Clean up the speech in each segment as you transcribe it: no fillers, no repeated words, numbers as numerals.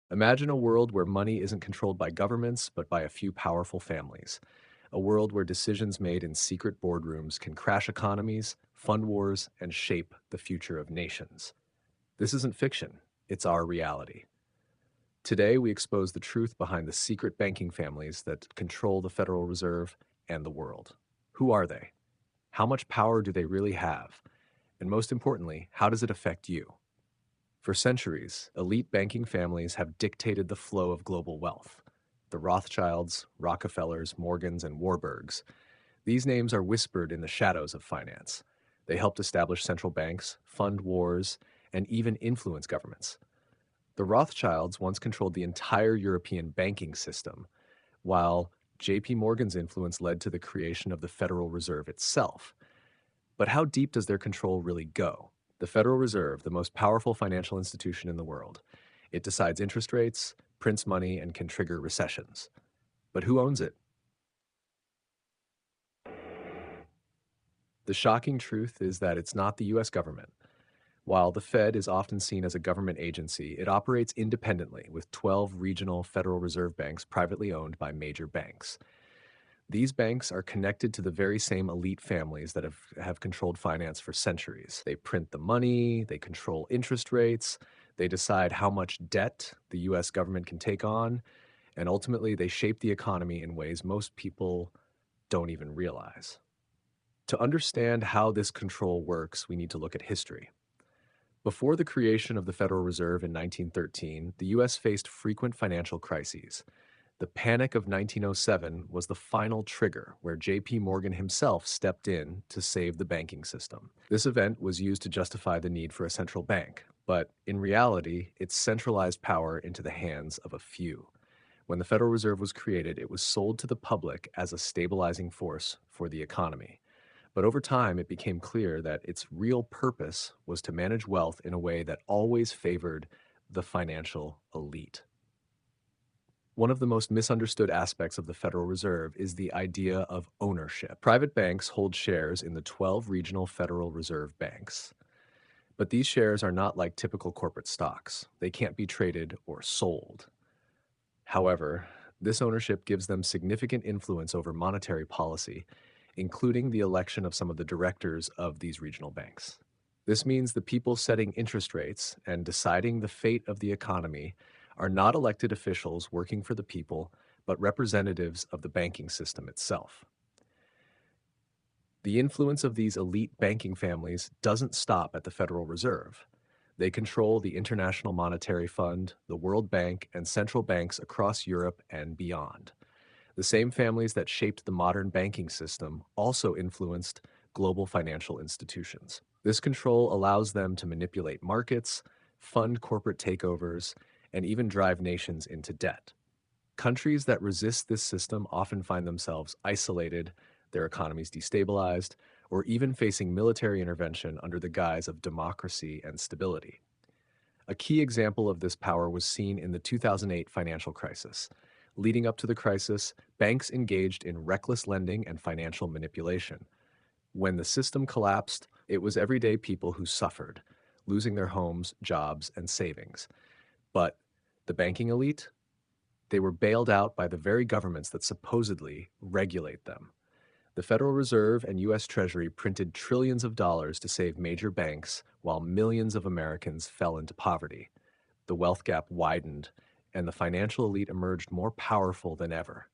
Imagine a world where money isn't controlled by governments, but by a few powerful families. A world where decisions made in secret boardrooms can crash economies, fund wars, and shape the future of nations. This isn't fiction, it's our reality. Today, we expose the truth behind the secret banking families that control the Federal Reserve and the world. Who are they? How much power do they really have? And most importantly, how does it affect you? For centuries, elite banking families have dictated the flow of global wealth. The Rothschilds, Rockefellers, Morgans, and Warburgs. These names are whispered in the shadows of finance. They helped establish central banks, fund wars, and even influence governments. The Rothschilds once controlled the entire European banking system, while JP Morgan's influence led to the creation of the Federal Reserve itself. But how deep does their control really go? The Federal Reserve, the most powerful financial institution in the world, it decides interest rates, prints money, and can trigger recessions. But who owns it? The shocking truth is that it's not the US government. While the Fed is often seen as a government agency, it operates independently with 12 regional Federal Reserve banks privately owned by major banks. These banks are connected to the very same elite families that have controlled finance for centuries. They print the money, they control interest rates, they decide how much debt the US government can take on, and ultimately they shape the economy in ways most people don't even realize. To understand how this control works, we need to look at history. Before the creation of the Federal Reserve in 1913, the US faced frequent financial crises. The Panic of 1907 was the final trigger where JP Morgan himself stepped in to save the banking system. This event was used to justify the need for a central bank, but in reality, it centralized power into the hands of a few. When the Federal Reserve was created, it was sold to the public as a stabilizing force for the economy. But over time, it became clear that its real purpose was to manage wealth in a way that always favored the financial elite. One of the most misunderstood aspects of the Federal Reserve is the idea of ownership. Private banks hold shares in the 12 regional Federal Reserve banks. But these shares are not like typical corporate stocks. They can't be traded or sold. However, this ownership gives them significant influence over monetary policy, including the election of some of the directors of these regional banks. This means the people setting interest rates and deciding the fate of the economy are not elected officials working for the people, but representatives of the banking system itself. The influence of these elite banking families doesn't stop at the Federal Reserve. They control the International Monetary Fund, the World Bank, and central banks across Europe and beyond. The same families that shaped the modern banking system also influenced global financial institutions. This control allows them to manipulate markets, fund corporate takeovers, and even drive nations into debt. Countries that resist this system often find themselves isolated, their economies destabilized, or even facing military intervention under the guise of democracy and stability. A key example of this power was seen in the 2008 financial crisis. Leading up to the crisis, banks engaged in reckless lending and financial manipulation. When the system collapsed, it was everyday people who suffered, losing their homes, jobs, and savings. But the banking elite? They were bailed out by the very governments that supposedly regulate them. The Federal Reserve and U.S. Treasury printed trillions of dollars to save major banks while millions of Americans fell into poverty. The wealth gap widened, and the financial elite emerged more powerful than ever.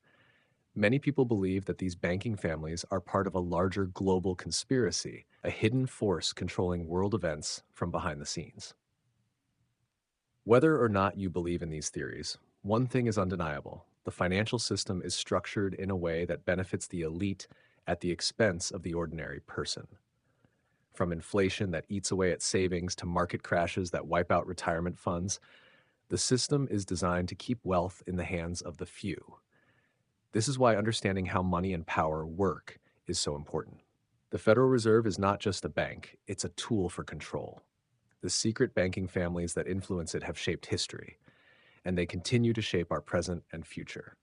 Many people believe that these banking families are part of a larger global conspiracy, a hidden force controlling world events from behind the scenes. Whether or not you believe in these theories, one thing is undeniable. The financial system is structured in a way that benefits the elite at the expense of the ordinary person. From inflation that eats away at savings to market crashes that wipe out retirement funds, the system is designed to keep wealth in the hands of the few. This is why understanding how money and power work is so important. The Federal Reserve is not just a bank, it's a tool for control. The secret banking families that influence it have shaped history, and they continue to shape our present and future.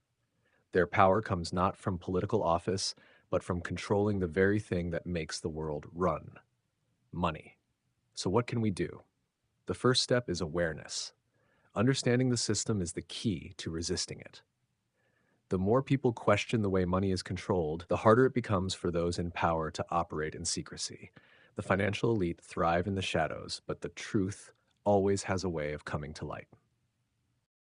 Their power comes not from political office, but from controlling the very thing that makes the world run: money. So what can we do? The first step is awareness. Understanding the system is the key to resisting it. The more people question the way money is controlled, the harder it becomes for those in power to operate in secrecy. The financial elite thrive in the shadows, but the truth always has a way of coming to light.